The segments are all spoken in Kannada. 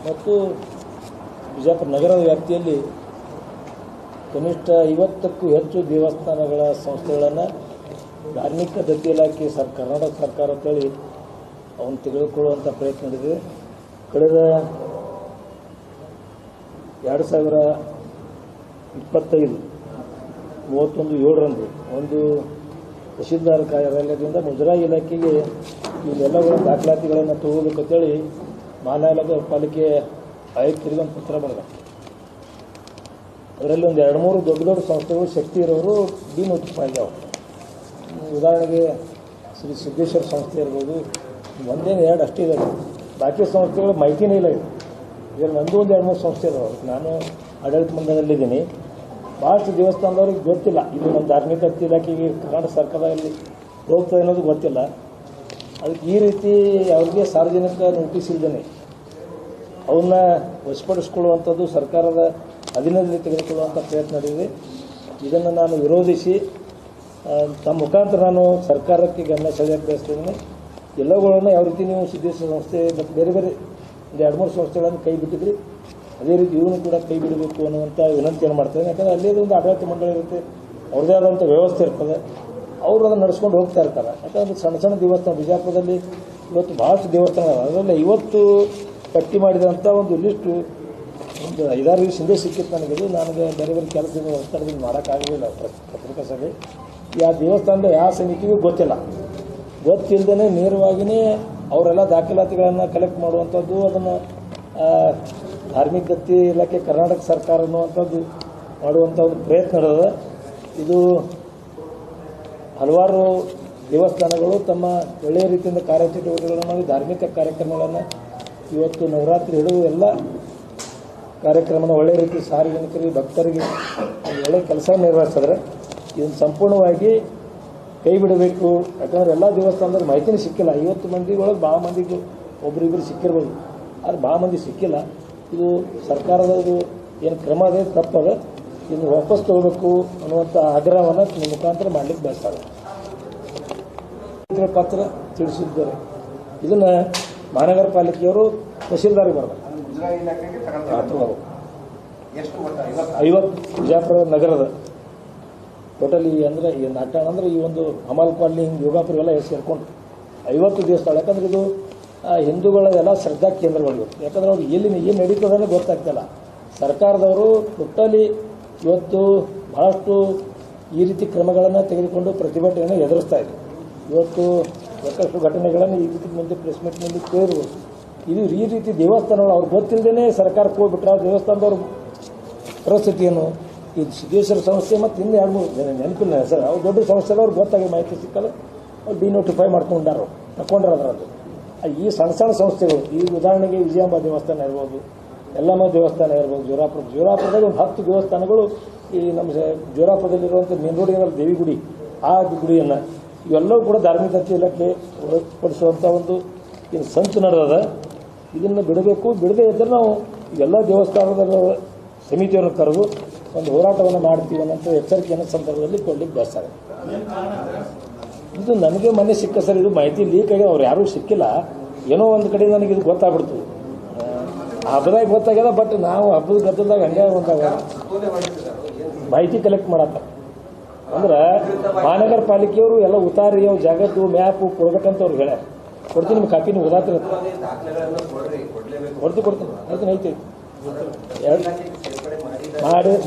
ಮತ್ತು ಬಿಜಾಪುರ ನಗರದ ವ್ಯಾಪ್ತಿಯಲ್ಲಿ ಕನಿಷ್ಠ 50ಕ್ಕೂ ಹೆಚ್ಚು ದೇವಸ್ಥಾನಗಳ ಸಂಸ್ಥೆಗಳನ್ನು ಧಾರ್ಮಿಕ ದತ್ತಿ ಇಲಾಖೆ ಕರ್ನಾಟಕ ಸರ್ಕಾರ ಅಂತೇಳಿ ಅವನು ತೆಗೆದುಕೊಳ್ಳುವಂಥ ಪ್ರಯತ್ನ ನಡೆದಿದೆ. ಕಳೆದ 2025 31/7 ಒಂದು ತಹಶೀಲ್ದಾರ್ ಕಾರ್ಯಾಲಯದಿಂದ ಮುಜರಾಯಿ ಇಲಾಖೆಗೆ ಇವೆಲ್ಲಗಳ ದಾಖಲಾತಿಗಳನ್ನು ತಗೋಬೇಕಂತೇಳಿ ಮಹಾನಗರ ಪಾಲಿಕೆ ಆಯುಕ್ತರಿಗೆ ಒಂದು ಪತ್ರ ಬರೆದ. ಅದರಲ್ಲಿ ಒಂದು 2-3 ದೊಡ್ಡ ಸಂಸ್ಥೆಗಳು ಶಕ್ತಿ ಇರೋರು ಡಿನೋಟಿಫೈ ಆಗ್ಯಾವ. ಉದಾಹರಣೆಗೆ ಶ್ರೀ ಸಿದ್ದೇಶ್ವರ ಸಂಸ್ಥೆ ಇರ್ಬೋದು, ಒಂದೇನು 2 ಅಷ್ಟೇ ಇದೆ. ಬಾಕಿ ಸಂಸ್ಥೆಗಳು ಮಾಹಿತಿನೇ ಇಲ್ಲ. ಇದರಲ್ಲಿ ಒಂದು 2-3 ಸಂಸ್ಥೆ ಇದಾವೆ. ನಾನು ಆಡಳಿತ ಮಂಡಳದಲ್ಲಿದ್ದೀನಿ. ಭಾಳಷ್ಟು ದೇವಸ್ಥಾನದವ್ರಿಗೆ ಗೊತ್ತಿಲ್ಲ ಇದು ನಮ್ಮ ಧಾರ್ಮಿಕ ಇಲಾಖೆಗೆ ಕರ್ನಾಟಕ ಸರ್ಕಾರದಲ್ಲಿ ಹೋಗ್ತದೆ ಅನ್ನೋದು ಗೊತ್ತಿಲ್ಲ. ಅದಕ್ಕೆ ಈ ರೀತಿ ಅವ್ರಿಗೆ ಸಾರ್ವಜನಿಕ ನೋಟಿಸ್ ಇಲ್ಲದೇ ಅವನ್ನ ವಶಪಡಿಸಿಕೊಳ್ಳುವಂಥದ್ದು ಸರ್ಕಾರದ ಅಧೀನದಲ್ಲಿ ತೆಗೆದುಕೊಳ್ಳುವಂಥ ಪ್ರಯತ್ನ ನಡೆದಿದೆ. ಇದನ್ನು ನಾನು ವಿರೋಧಿಸಿ ತಮ್ಮ ಮುಖಾಂತರ ನಾನು ಸರ್ಕಾರಕ್ಕೆ ಗಮನ ಸೆಳೆಯಕ್ಕೆ ಬಯಸ್ತಿದ್ದೀನಿ. ಎಲ್ಲವುಗಳನ್ನು ಯಾವ ರೀತಿ ನೀವು ಸಿದ್ದೇಶ್ವರ ಸಂಸ್ಥೆ ಮತ್ತು ಬೇರೆ ಬೇರೆ ಒಂದು 2-3 ಸಂಸ್ಥೆಗಳನ್ನು ಕೈ ಬಿಟ್ಟಿದ್ರಿ, ಅದೇ ರೀತಿ ಇವನು ಕೂಡ ಕೈ ಬಿಡಬೇಕು ಅನ್ನುವಂಥ ವಿನಂತಿಯನ್ನು ಮಾಡ್ತಾರೆ. ಯಾಕಂದರೆ ಅಲ್ಲೇ ಒಂದು ಆಡಳಿತ ಮಂಡಳಿ ಇರುತ್ತೆ, ಅವ್ರದ್ದೇ ಆದಂಥ ವ್ಯವಸ್ಥೆ ಇರ್ತದೆ, ಅವರು ಅದನ್ನು ನಡೆಸ್ಕೊಂಡು ಹೋಗ್ತಾ ಇರ್ತಾರೆ. ಯಾಕಂದರೆ ಸಣ್ಣ ಸಣ್ಣ ದೇವಸ್ಥಾನ ಬಿಜಾಪುರದಲ್ಲಿ ಇವತ್ತು ಭಾಳಷ್ಟು ದೇವಸ್ಥಾನ ಅದರಲ್ಲಿ 50 ಪಟ್ಟಿ ಮಾಡಿದಂಥ ಒಂದು ಲಿಸ್ಟು ಒಂದು 5-6 ದಿವಸ ಹಿಂದೆ ಸಿಕ್ಕಿತ್ತು ನನಗೆ. ನನಗೆ ಬೇರೆ ಬೇರೆ ಕೆಲಸದಿಂದ ಒತ್ತಡದಿಂದ ಮಾಡೋಕ್ಕಾಗಲಿಲ್ಲ ಪತ್ರಿಕಾ ಸಭೆ. ಆ ದೇವಸ್ಥಾನದ ಯಾವ ಸಮಿತಿಗೂ ಗೊತ್ತಿಲ್ಲದೇ ನೇರವಾಗಿಯೇ ಅವರೆಲ್ಲ ದಾಖಲಾತಿಗಳನ್ನು ಕಲೆಕ್ಟ್ ಮಾಡುವಂಥದ್ದು, ಅದನ್ನು ಧಾರ್ಮಿಕ ದತ್ತಿ ಇಲಾಖೆ ಕರ್ನಾಟಕ ಸರ್ಕಾರ ಅನ್ನುವಂಥದ್ದು ಮಾಡುವಂಥ ಒಂದು ಪ್ರಯತ್ನ ನಡೆದಿದೆ. ಇದು ಹಲವಾರು ದೇವಸ್ಥಾನಗಳು ತಮ್ಮ ಒಳ್ಳೆಯ ರೀತಿಯಿಂದ ಕಾರ್ಯಚಟುವಟಿಕೆಗಳನ್ನು ಮಾಡಿ ಧಾರ್ಮಿಕ ಕಾರ್ಯಕ್ರಮಗಳನ್ನು ಇವತ್ತು ನವರಾತ್ರಿ ಹಿಡಿದು ಎಲ್ಲ ಕಾರ್ಯಕ್ರಮನ ಒಳ್ಳೆಯ ರೀತಿ ಸಾರ್ವಜನಿಕರಿಗೆ ಭಕ್ತರಿಗೆ ಒಳ್ಳೆಯ ಕೆಲಸ ನಿರ್ವಹಿಸಿದ್ರೆ ಇದನ್ನು ಸಂಪೂರ್ಣವಾಗಿ ಕೈ ಬಿಡಬೇಕು. ಯಾಕಂದರೆ ಎಲ್ಲ ದೇವಸ್ಥಾನದಲ್ಲಿ ಮಾಹಿತಿನೇ ಸಿಕ್ಕಿಲ್ಲ. 50 ಮಂದಿ ಒಳಗೆ ಭಾಳ ಮಂದಿಗೆ ಒಬ್ಬರಿಬ್ಬರು ಸಿಕ್ಕಿರ್ಬೋದು, ಆದರೆ ಭಾಳ ಮಂದಿ ಸಿಕ್ಕಿಲ್ಲ. ಇದು ಸರ್ಕಾರದ ಏನು ಕ್ರಮ ಅದೇ ತಪ್ಪದ, ಇದನ್ನು ವಾಪಸ್ ತಗೋಬೇಕು ಅನ್ನುವಂಥ ಆಗ್ರಹವನ್ನು ನಿಮ್ಮ ಮುಖಾಂತರ ಮಾಡಲಿಕ್ಕೆ ಬಯಸ್ತಾರೆ. ಪತ್ರ ತಿಳಿಸಿದ್ದಾರೆ. ಇದನ್ನು ಮಹಾನಗರ ಪಾಲಿಕೆಯವರು ತಹಶೀಲ್ದಾರಿಗೆ ಬರಬೇಕು. 50 ಬಿಜಾಪುರ ನಗರದ ಟೋಟಲಿ ಅಂದರೆ ಈ ನಾಟ್ಯಾಣ ಅಂದರೆ ಈ ಒಂದು ಹಮಾಲ್ ಕಾಲನಿ ಯೋಗಾಪುರ ಎಲ್ಲ ಸೇರ್ಕೊಂಡು 50 ದೇವಸ್ಥಾನ. ಯಾಕಂದರೆ ಇದು ಹಿಂದೂಗಳ ಎಲ್ಲ ಶ್ರದ್ಧಾ ಕೇಂದ್ರಗಳು. ಯಾಕಂದ್ರೆ ಅವ್ರು ಏನು ನಡೀತದನ್ನು ಗೊತ್ತಾಗ್ತಿಲ್ಲ. ಸರ್ಕಾರದವರು ಟೋಟಲಿ ಇವತ್ತು ಬಹಳಷ್ಟು ಈ ರೀತಿ ಕ್ರಮಗಳನ್ನು ತೆಗೆದುಕೊಂಡು ಪ್ರತಿಭಟನೆಯನ್ನು ಎದುರಿಸ್ತಾ ಇದ್ರು. ಇವತ್ತು ಸಾಕಷ್ಟು ಘಟನೆಗಳನ್ನು ಈ ರೀತಿ ಮುಂದೆ ಪ್ರೆಸ್ ಮೀಟ್ನಲ್ಲಿ ಕೇಳಿರ್ಬೋದು. ಇದು ಈ ರೀತಿ ದೇವಸ್ಥಾನಗಳು ಅವ್ರಿಗೆ ಗೊತ್ತಿಲ್ಲದೇ ಸರ್ಕಾರಕ್ಕೆ ಹೋಗ್ಬಿಟ್ರೆ ಆ ದೇವಸ್ಥಾನದವ್ರ ಪರಿಸ್ಥಿತಿಯನ್ನು ಈ ಸಿದ್ದೇಶ್ವರ ಸಂಸ್ಥೆ ಮತ್ತು ಇನ್ನೂ 2-3 ನೆನಪಿಲ್ಲ ಸರ್, ಅವ್ರು ದೊಡ್ಡ ಸಂಸ್ಥೆಗಳು ಅವ್ರಿಗೆ ಗೊತ್ತಾಗಿ ಮಾಹಿತಿ ಸಿಕ್ಕಲ್ಲ, ಅವ್ರು ಡಿನೋಟಿಫೈ ತಗೊಂಡ್ರು ಅದರದ್ದು. ಈ ಸಣ್ಣ ಸಣ್ಣ ಸಂಸ್ಥೆಗಳು, ಈ ಉದಾಹರಣೆಗೆ ವಿಜಯಾಂಬ ದೇವಸ್ಥಾನ ಇರ್ಬೋದು, ಯಲ್ಲಮ್ಮ ದೇವಸ್ಥಾನ ಇರ್ಬೋದು, ಜೋರಾಪುರದಾಗ ಒಂದು 10 ದೇವಸ್ಥಾನಗಳು ಈ ನಮ್ಮ ಜೋರಾಪುರದಲ್ಲಿರುವಂಥ ಮೇನ್ ರೋಡಿನ ದೇವಿ ಗುಡಿ, ಆ ಗುಡಿಯನ್ನು ಇವೆಲ್ಲವೂ ಕೂಡ ಧಾರ್ಮಿಕ ದತ್ತಿ ಇಲಾಖೆ ಹೊರತುಪಡಿಸುವಂಥ ಒಂದು ಇದು ಸಂಚು ನಡೆದ. ಇದನ್ನು ಬಿಡಬೇಕು. ಬಿಡದೇ ಇದ್ದರೆ ನಾವು ಎಲ್ಲ ದೇವಸ್ಥಾನದ ಸಮಿತಿಯನ್ನು ಕರೆದು ಒಂದು ಹೋರಾಟವನ್ನು ಮಾಡ್ತೀವಿ ಅನ್ನೋಂಥ ಎಚ್ಚರಿಕೆಯನ್ನು ಸಂದರ್ಭದಲ್ಲಿ ಕೊಡ್ಲಿಕ್ಕೆ ಬಯಸ್ತಾರೆ. ಇದು ನನಗೆ ಮೊನ್ನೆ ಸಿಕ್ಕ ಸರ್, ಇದು ಮಾಹಿತಿ ಲೀಕ್ ಆಗಿ ಅವ್ರು ಯಾರೂ ಸಿಕ್ಕಿಲ್ಲ. ಏನೋ ಒಂದು ಕಡೆ ನನಗೆ ಇದು ಗೊತ್ತಾಗ್ಬಿಡ್ತು, ಹಬ್ಬದಾಗ ಗೊತ್ತಾಗ್ಯದ. ಬಟ್ ನಾವು ಹಬ್ಬದ ಗದ್ದಲದಾಗ ಹಂಗೆ ಒಂದಾಗ ಮಾಹಿತಿ ಕಲೆಕ್ಟ್ ಮಾಡತ್ತ ಅಂದ್ರೆ ಮಹಾನಗರ ಪಾಲಿಕೆಯವರು ಎಲ್ಲ ಉತ್ತಾರಿ ಅವು ಜಾಗದ್ದು ಮ್ಯಾಪು ಕೊಡ್ಬೇಕಂತ ಅವ್ರು ಹೇಳ್ಯಾರ. ಕೊಡ್ತೀನಿ, ನಿಮ್ಮ ಕಾಪಿ ನೀವು ಓದಾತಿರತ್ತೆ ಕೊಡ್ತೀನಿ ಅದನ್ನ ಐತಿ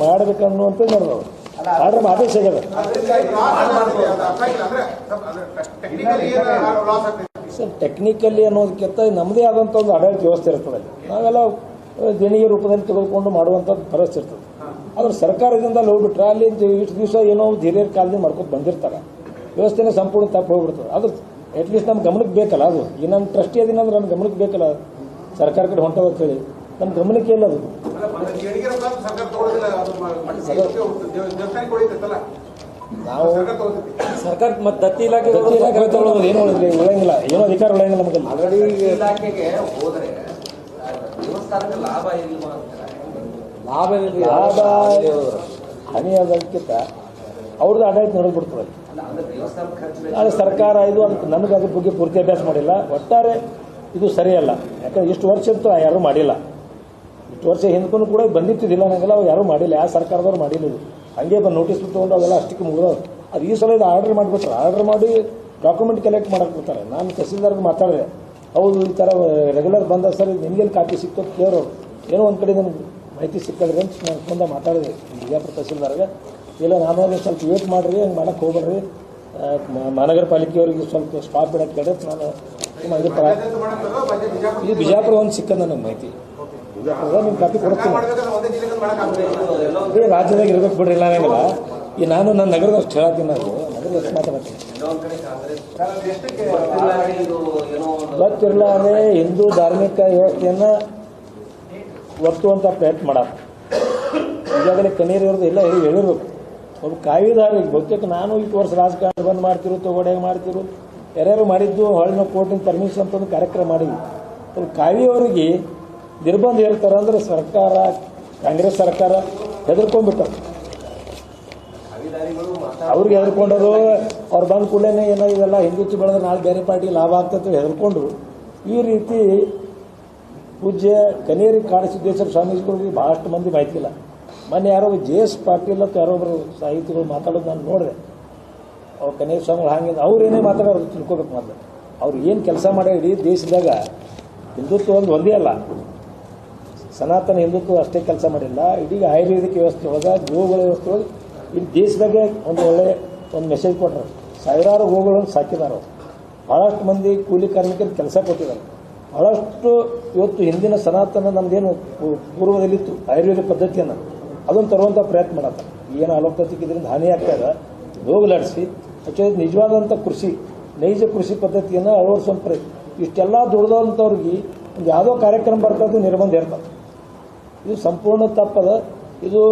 ಮಾಡಬೇಕನ್ನುವಂಥದ್ದು ನೋಡ್ದವ್ರು ಆರ್ಡ್ರ್ ಆದೇಶ ಆಗ್ಯದ ಸರ್. ಟೆಕ್ನಿಕಲಿ ಅನ್ನೋದಕ್ಕಿಂತ ನಮ್ಮದೇ ಆದಂಥ ಒಂದು ಆಡಳಿತ ವ್ಯವಸ್ಥೆ ಇರ್ತದೆ. ನಾವೆಲ್ಲ ದೇಣಿಗೆ ರೂಪದಲ್ಲಿ ತೆಗೆದುಕೊಂಡು ಮಾಡುವಂಥದ್ದು ಪರಿಸ್ಥಿತಿ ಇರ್ತದೆ. ಆದ್ರೆ ಸರ್ಕಾರದಿಂದ ಹೋಗ್ಬಿಟ್ರೆ ಅಲ್ಲಿ ಇಷ್ಟು ದಿವಸ ಏನೋ ಹಿರಿಯರ ಕಾಲದಿಂದ ಮಾಡ್ಕೊಂಡು ಬಂದಿರ್ತಾರೆ, ವ್ಯವಸ್ಥೆನೇ ಸಂಪೂರ್ಣ ತಪ್ಪು ಹೋಗ್ಬಿಡ್ತದೆ. ಅದು ಅಟ್ಲೀಸ್ಟ್ ನಮ್ಮ ಗಮನಕ್ಕೆ ಬೇಕಲ್ಲ. ಅದು ಈ ನಮ್ಮ ಟ್ರಸ್ಟಿ ಅದಿನ ಅಂದ್ರೆ ನಮ್ಮ ಗಮನಕ್ಕೆ ಬೇಕಲ್ಲ, ಸರ್ಕಾರ ಕಡೆ ಹೊಂಟದ ಹೇಳಿ ನಮ್ಮ ಗಮನಕ್ಕೆ ಇಲ್ಲ. ಅದು ನಾವು ಸರ್ಕಾರ ಮತ್ತು ದತ್ತಿ ಇಲಾಖೆ ತಗೊಳ್ಳೋದು ಏನೋ ಉಳಿಯಂಗಿಲ್ಲ, ಏನೋ ಅಧಿಕಾರ ಉಳಿಯಂಗಿಲ್ಲ ನಮಗೆ. ಆಲ್ರೆಡಿ ಲಾಭ ಹನಿ ಆಗೋದಕ್ಕಿಂತ ಅವ್ರದ್ದು ಆಡಳಿತ ನೋಡಿಬಿಡ್ತದೆ. ಆದರೆ ಸರ್ಕಾರ ಇದು ಅದಕ್ಕೆ ನನಗೆ ಅದ್ರ ಬಗ್ಗೆ ಪೂರ್ತಿ ಅಭ್ಯಾಸ ಮಾಡಿಲ್ಲ. ಒಟ್ಟಾರೆ ಇದು ಸರಿಯಲ್ಲ. ಯಾಕಂದ್ರೆ ಇಷ್ಟು ವರ್ಷ ಅಂತೂ ಯಾರೂ ಮಾಡಿಲ್ಲ. ಇಷ್ಟು ವರ್ಷ ಹಿಂದಕ್ಕೂ ಕೂಡ ಬಂದಿತ್ತಿದ್ದಿಲ್ಲ ನನಗೆಲ್ಲ ಅವು ಯಾರೂ ಮಾಡಿಲ್ಲ, ಯಾವ ಸರ್ಕಾರದವ್ರು ಮಾಡಿಲ್ಲ. ಇದು ಹಂಗೆ ಬಂದು ನೋಟಿಸ್ ತೊಗೊಂಡು ಅವೆಲ್ಲ ಅಷ್ಟಕ್ಕೆ ಮುಗಿದವ್ರು. ಅದು ಈ ಸಲ ಇದು ಆರ್ಡರ್ ಮಾಡಿಬಿಟ್ರೆ, ಆರ್ಡರ್ ಮಾಡಿ ಡಾಕ್ಯುಮೆಂಟ್ ಕಲೆಕ್ಟ್ ಮಾಡಕ್ಕೆ ಬಿಡ್ತಾರೆ. ನಾನು ತಹಸೀಲ್ದಾರ್ಗೆ ಮಾತಾಡಿದೆ, ಹೌದು ಈ ಥರ ರೆಗ್ಯುಲರ್ ಬಂದ ಸರ್, ನಿಮಗೇನು ಕಾಪಿ ಸಿಕ್ತು ಕೇಳೋರು, ಏನೋ ಒಂದು ಕಡೆ ನನಗೆ ಮಾಹಿತಿ ಸಿಕ್ಕದ್ರಿ ಅಂತ ನಾನು ಮುಂದೆ ಮಾತಾಡಿದೆ ಬಿಜಾಪುರ ತಹಸೀಲ್ದಾರ್ಗೆ. ಇಲ್ಲ ನಾನು ಅದನ್ನು ಸ್ವಲ್ಪ ವೇಟ್ ಮಾಡಿರಿ, ಹಂಗೆ ಮಾಡಕ್ಕೆ ಹೋಗ್ಬೇಡ್ರಿ, ಮಹಾನಗರ ಪಾಲಿಕೆಯವ್ರಿಗೆ ಸ್ವಲ್ಪ ಸ್ಟಾಪ್ ಬಿಡಕ್ಕೆ ಕೇಳಿದ್ರೆ ನಾನು ಇದು ಬಿಜಾಪುರ ಒಂದು ಸಿಕ್ಕದ ನನಗೆ ಮಾಹಿತಿ. ಬಿಜಾಪುರದ ನಿಮ್ಮ ಕಾಪಿ ಕೊಡ್ತೀನಿ. ರಾಜ್ಯದಾಗ ಇರ್ಬೇಕು ಬಿಡ್ರಿ, ಇಲ್ಲ ಅನ್ನಂಗಿಲ್ಲ. ಈ ನಾನು ನನ್ನ ನಗರದಷ್ಟು ಹೇಳತ್ತೀನಿ, ನಾವು ನಗರದಷ್ಟು ಮಾತಾಡ್ತೀನಿ. ಗೊತ್ತಿರಲಾರೆ ಹಿಂದೂ ಧಾರ್ಮಿಕ ವ್ಯವಸ್ಥೆಯನ್ನು ಒತ್ತುವಂಥ ಪ್ರಯತ್ನ ಮಾಡಾರ. ಈಗಾಗಲೇ ಕಣ್ಣೀರಿವ್ರದ್ದು ಎಲ್ಲ ಹೇಳಿರ್ಬೇಕು. ಒಬ್ಬ ಕಾಯ್ದಾರ ಬಹುತೇಕ ನಾನು 20 ವರ್ಷ ರಾಜಕಾರಣ ಬಂದ್ ಮಾಡ್ತಿರು, ತಗೊಡೆಗೆ ಮಾಡ್ತಿರು, ಯಾರ್ಯಾರು ಮಾಡಿದ್ದು ಹೊಳ್ಳಿ ನಾವು ಕೋರ್ಟಿನ ಪರ್ಮಿಷನ್ ಅಂತ ಒಂದು ಕಾರ್ಯಕ್ರಮ ಮಾಡಿದ್ವಿ. ಒಬ್ಬ ಕಾವಿಯವರಿಗೆ ನಿರ್ಬಂಧ ಹೇಳ್ತಾರೆ ಅಂದ್ರೆ ಸರ್ಕಾರ, ಕಾಂಗ್ರೆಸ್ ಸರ್ಕಾರ ಹೆದರ್ಕೊಂಡ್ಬಿಟ್ಟಾರೆ. ಅವ್ರಿಗೆ ಹೆದರ್ಕೊಂಡರು, ಅವ್ರು ಬಂದ ಕೂಡಲೇ ಏನೋ ಇದೆಲ್ಲ ಹಿಂದುತ್ವ ಬೆಳೆದ್ರೆ ನಾಳೆ ಬೇರೆ ಪಾರ್ಟಿಗೆ ಲಾಭ ಆಗ್ತದೆ ಹೆದರ್ಕೊಂಡ್ರು. ಈ ರೀತಿ ಪೂಜ್ಯ ಕನೇರಿ ಕಾಡಸಿದ್ದೇಶ್ವರ ಸ್ವಾಮೀಜಿಗಳಿಗೆ ಬಹಳಷ್ಟು ಮಂದಿ ಮಾಹಿತಿ ಇಲ್ಲ. ಮೊನ್ನೆ ಯಾರೋ JS ಪಾಟೀಲ್ ಅಂತ ಯಾರೊಬ್ಬರು ಸಾಹಿತಿಗಳು ಮಾತಾಡೋದು ನಾನು ನೋಡಿದೆ. ಅವ್ರು ಕನೇರಿ ಸ್ವಾಮಿಗಳು ಹಾಗೆ ಅವ್ರೇನೇ ಮಾತಾಡೋರು ತಿಳ್ಕೊಬೇಕು. ಮೊದಲು ಅವ್ರು ಏನು ಕೆಲಸ ಮಾಡೋ ಇಡೀ ದೇಶದಾಗ ಹಿಂದುತ್ವ ಒಂದೇ ಅಲ್ಲ, ಸನಾತನ ಹಿಂದುತ್ವ ಅಷ್ಟೇ ಕೆಲಸ ಮಾಡಿಲ್ಲ, ಇಡೀ ಆಯುರ್ವೇದಿಕ್ ವ್ಯವಸ್ಥೆ ಒಳಗೆ, ಗೋಗಳ ವ್ಯವಸ್ಥೆ ಒಳಗೆ ಇಡೀ ದೇಶದಾಗೆ ಒಂದು ಒಳ್ಳೆ ಒಂದು ಮೆಸೇಜ್ ಕೊಟ್ಟರು. ಸಾವಿರಾರು ಗೋಗಳನ್ನು ಸಾಕಿದಾರೆ. ಭಾಳಷ್ಟು ಮಂದಿ ಕೂಲಿ ಕಾರ್ಮಿಕರಿಗೆ ಕೆಲಸ ಕೊಟ್ಟಿದ್ದಾರೆ. ಭಾಳಷ್ಟು ಇವತ್ತು ಹಿಂದಿನ ಸನಾತನ ನಮ್ಮದೇನು ಪೂರ್ವದಲ್ಲಿತ್ತು ಆಯುರ್ವೇದ ಪದ್ಧತಿಯನ್ನು ಅದನ್ನು ತರುವಂಥ ಪ್ರಯತ್ನ ಮಾಡತ್ತ. ಏನು ಅಲೋಪತಿಗೆ ಇದರಿಂದ ಹಾನಿ ಆಗ್ತದೆ ಹೋಗಲಾಡಿಸಿ ನಿಜವಾದಂಥ ಕೃಷಿ, ನೈಜ ಕೃಷಿ ಪದ್ಧತಿಯನ್ನು ಅಳವಡಿಸುವಂಥ ಪ್ರಯತ್ನ. ಇಷ್ಟೆಲ್ಲ ದುಡ್ದಂಥವ್ರಿಗೆ ಒಂದು ಯಾವುದೋ ಕಾರ್ಯಕ್ರಮ ಬರ್ತದೆ, ನಿರ್ಬಂಧ ಇರ್ತದೆ. ಇದು ಸಂಪೂರ್ಣ ತಪ್ಪದ. ಇದು